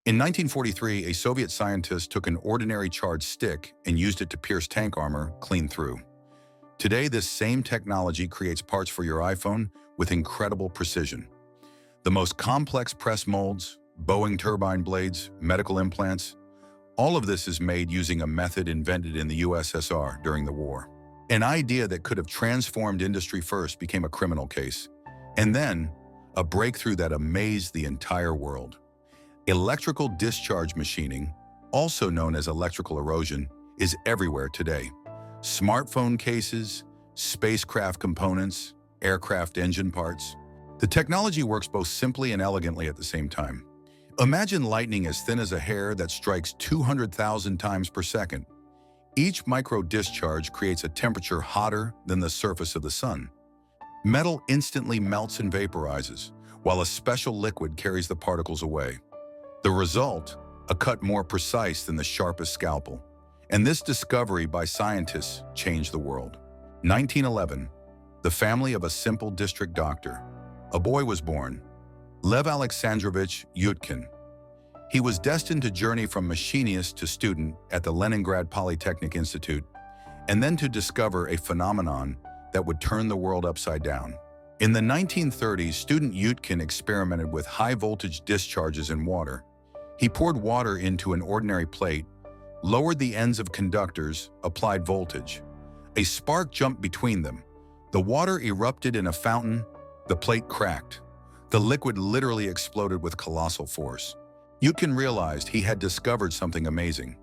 In 1943, a Soviet scientist took an ordinary charred stick and used it to pierce tank armor clean through. Today, this same technology creates parts for your iPhone with incredible precision. The most complex press molds, Boeing turbine blades, medical implants, all of this is made using a method invented in the USSR during the war. An idea that could have transformed industry first became a criminal case, and then a breakthrough that amazed the entire world. Electrical discharge machining, also known as electrical erosion, is everywhere today. Smartphone cases, spacecraft components, aircraft engine parts. The technology works both simply and elegantly at the same time. Imagine lightning as thin as a hair that strikes 200,000 times per second. Each micro discharge creates a temperature hotter than the surface of the sun. Metal instantly melts and vaporizes, while a special liquid carries the particles away. The result, a cut more precise than the sharpest scalpel. And this discovery by scientists changed the world. 1911, the family of a simple district doctor. A boy was born, Lev Alexandrovich Yutkin. He was destined to journey from machinist to student at the Leningrad Polytechnic Institute, and then to discover a phenomenon that would turn the world upside down. In the 1930s, student Yutkin experimented with high-voltage discharges in water. He poured water into an ordinary plate, lowered the ends of conductors, applied voltage. A spark jumped between them. The water erupted in a fountain, the plate cracked. The liquid literally exploded with colossal force. Yutkin realized he had discovered something amazing.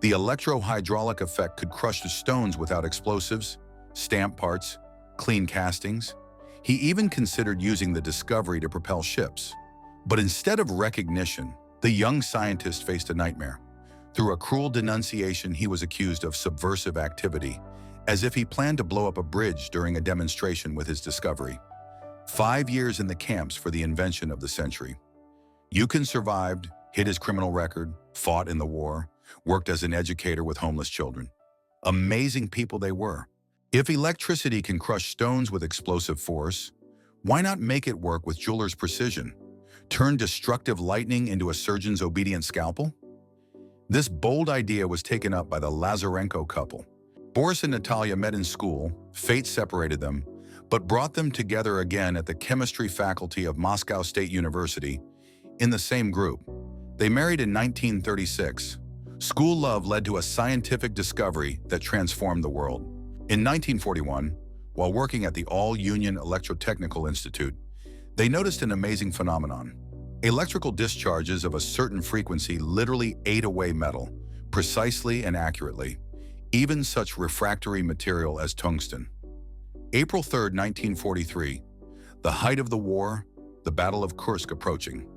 The electro-hydraulic effect could crush the stones without explosives, stamp parts, clean castings. He even considered using the discovery to propel ships. But instead of recognition, the young scientist faced a nightmare. Through a cruel denunciation, he was accused of subversive activity, as if he planned to blow up a bridge during a demonstration with his discovery. 5 years in the camps for the invention of the century. Yutkin survived, hid his criminal record, fought in the war, worked as an educator with homeless children. Amazing people they were. If electricity can crush stones with explosive force, why not make it work with jeweler's precision? Turn destructive lightning into a surgeon's obedient scalpel? This bold idea was taken up by the Lazarenko couple. Boris and Natalia met in school, fate separated them, but brought them together again at the chemistry faculty of Moscow State University in the same group. They married in 1936. School love led to a scientific discovery that transformed the world. In 1941, while working at the All-Union Electrotechnical Institute, they noticed an amazing phenomenon. Electrical discharges of a certain frequency literally ate away metal, precisely and accurately, even such refractory material as tungsten. April 3, 1943, the height of the war, the Battle of Kursk approaching.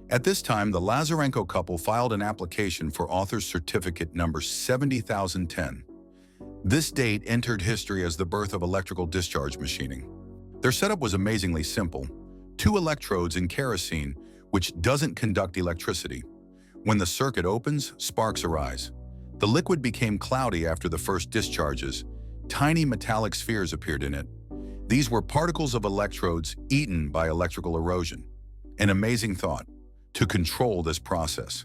At this time, the Lazarenko couple filed an application for author's certificate number 70,010. This date entered history as the birth of electrical discharge machining. Their setup was amazingly simple. 2 electrodes in kerosene, which doesn't conduct electricity. When the circuit opens, sparks arise. The liquid became cloudy after the first discharges. Tiny metallic spheres appeared in it. These were particles of electrodes eaten by electrical erosion. An amazing thought, to control this process.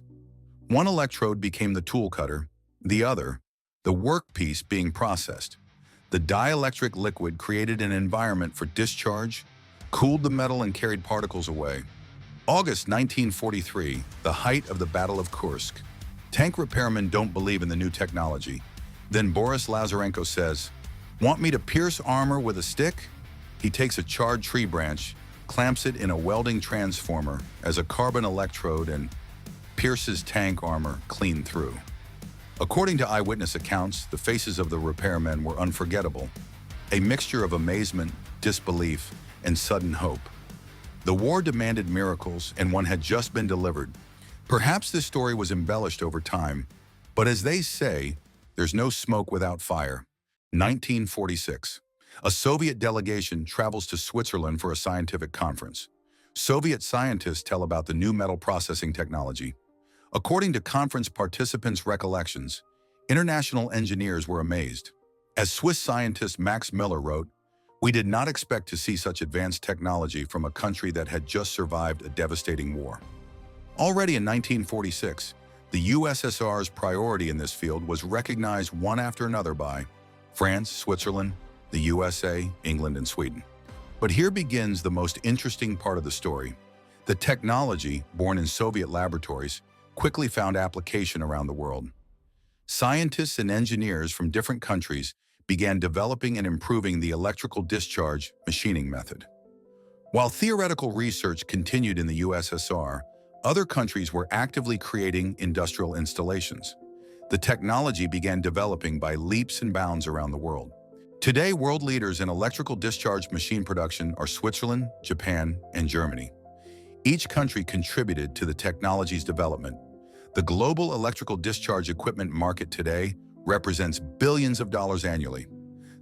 One electrode became the tool cutter, the other, the workpiece being processed. The dielectric liquid created an environment for discharge, cooled the metal and carried particles away. August 1943, the height of the Battle of Kursk. Tank repairmen don't believe in the new technology. Then Boris Lazarenko says, "Want me to pierce armor with a stick?" He takes a charred tree branch, clamps it in a welding transformer as a carbon electrode and pierces tank armor clean through. According to eyewitness accounts, the faces of the repairmen were unforgettable. A mixture of amazement, disbelief, and sudden hope. The war demanded miracles, and one had just been delivered. Perhaps this story was embellished over time, but as they say, there's no smoke without fire. 1946. A Soviet delegation travels to Switzerland for a scientific conference. Soviet scientists tell about the new metal processing technology. According to conference participants' recollections, international engineers were amazed. As Swiss scientist Max Miller wrote, "We did not expect to see such advanced technology from a country that had just survived a devastating war." Already in 1946, the USSR's priority in this field was recognized one after another by France, Switzerland, the USA, England, and Sweden. But here begins the most interesting part of the story. The technology, born in Soviet laboratories, quickly found application around the world. Scientists and engineers from different countries began developing and improving the electrical discharge machining method. While theoretical research continued in the USSR, other countries were actively creating industrial installations. The technology began developing by leaps and bounds around the world. Today, world leaders in electrical discharge machine production are Switzerland, Japan, and Germany. Each country contributed to the technology's development. The global electrical discharge equipment market today represents billions of dollars annually.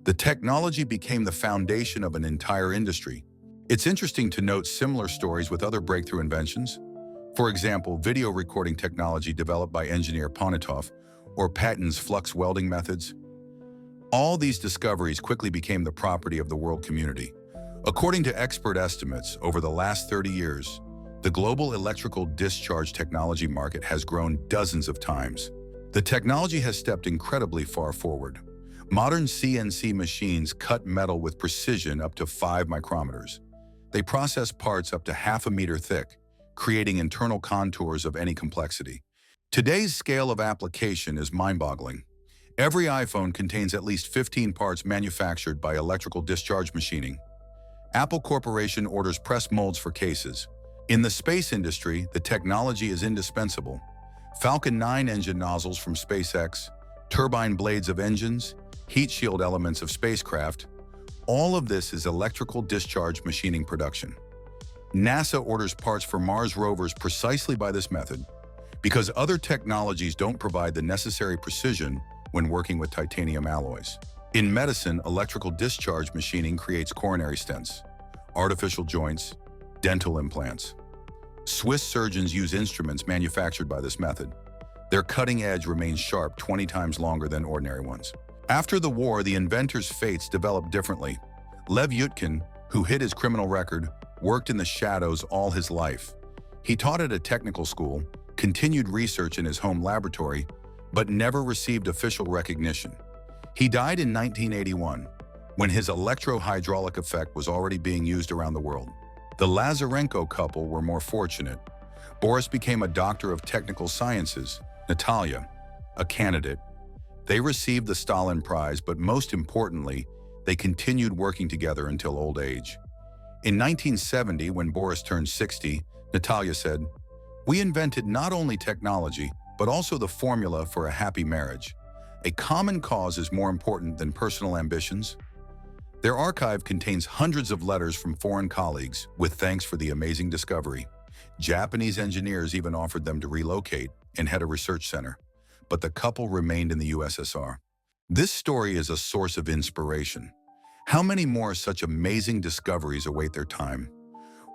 The technology became the foundation of an entire industry. It's interesting to note similar stories with other breakthrough inventions. For example, video recording technology developed by engineer Ponitov, or Patton's flux welding methods. All these discoveries quickly became the property of the world community. According to expert estimates, over the last 30 years, the global electrical discharge technology market has grown dozens of times. The technology has stepped incredibly far forward. Modern CNC machines cut metal with precision up to 5 micrometers. They process parts up to half a meter thick, creating internal contours of any complexity. Today's scale of application is mind-boggling. Every iPhone contains at least 15 parts manufactured by electrical discharge machining. Apple Corporation orders press molds for cases. In the space industry, the technology is indispensable. Falcon 9 engine nozzles from SpaceX, turbine blades of engines, heat shield elements of spacecraft, all of this is electrical discharge machining production. NASA orders parts for Mars rovers precisely by this method, because other technologies don't provide the necessary precision when working with titanium alloys. In medicine, electrical discharge machining creates coronary stents, artificial joints, dental implants. Swiss surgeons use instruments manufactured by this method. Their cutting edge remains sharp 20 times longer than ordinary ones. After the war, the inventor's fates developed differently. Lev Yutkin, who hid his criminal record, worked in the shadows all his life. He taught at a technical school, continued research in his home laboratory, but never received official recognition. He died in 1981, when his electro-hydraulic effect was already being used around the world. The Lazarenko couple were more fortunate. Boris became a doctor of technical sciences, Natalia, a candidate. They received the Stalin Prize, but most importantly, they continued working together until old age. In 1970, when Boris turned 60, Natalia said, "We invented not only technology, but also the formula for a happy marriage. A common cause is more important than personal ambitions." Their archive contains hundreds of letters from foreign colleagues with thanks for the amazing discovery. Japanese engineers even offered them to relocate and head a research center, but the couple remained in the USSR. This story is a source of inspiration. How many more such amazing discoveries await their time?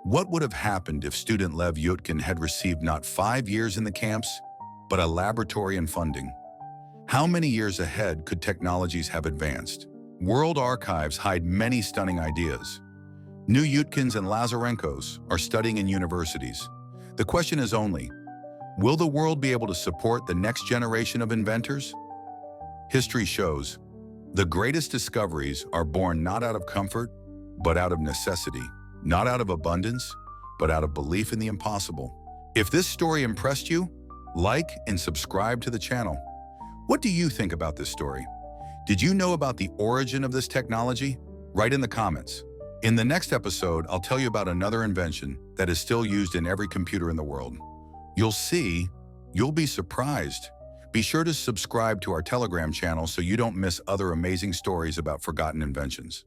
What would have happened if student Lev Yutkin had received not 5 years in the camps, but a laboratory and funding? How many years ahead could technologies have advanced? World archives hide many stunning ideas. New Yutkins and Lazarenkos are studying in universities. The question is only, will the world be able to support the next generation of inventors? History shows the greatest discoveries are born not out of comfort, but out of necessity, not out of abundance, but out of belief in the impossible. If this story impressed you, like and subscribe to the channel. What do you think about this story? Did you know about the origin of this technology? Write in the comments. In the next episode, I'll tell you about another invention that is still used in every computer in the world. You'll see, you'll be surprised. Be sure to subscribe to our Telegram channel so you don't miss other amazing stories about forgotten inventions.